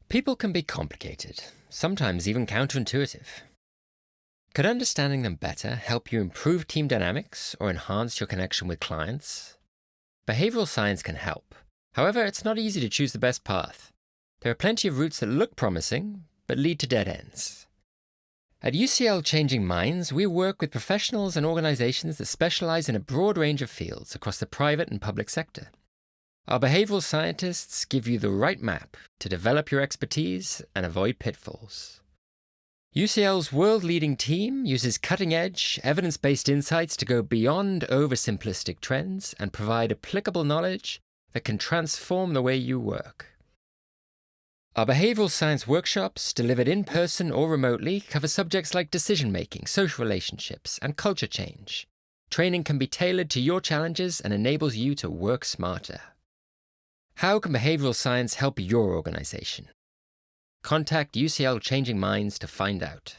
People can be complicated, sometimes even counterintuitive. Could understanding them better help you improve team dynamics or enhance your connection with clients? Behavioral science can help. However, it's not easy to choose the best path. There are plenty of routes that look promising, but lead to dead ends. At UCL Changing Minds, we work with professionals and organizations that specialize in a broad range of fields across the private and public sector. Our behavioral scientists give you the right map to develop your expertise and avoid pitfalls. UCL's world-leading team uses cutting-edge, evidence-based insights to go beyond oversimplistic trends and provide applicable knowledge that can transform the way you work. Our behavioral science workshops, delivered in person or remotely, cover subjects like decision-making, social relationships, and culture change. Training can be tailored to your challenges and enables you to work smarter. How can behavioral science help your organization? Contact UCL Changing Minds to find out.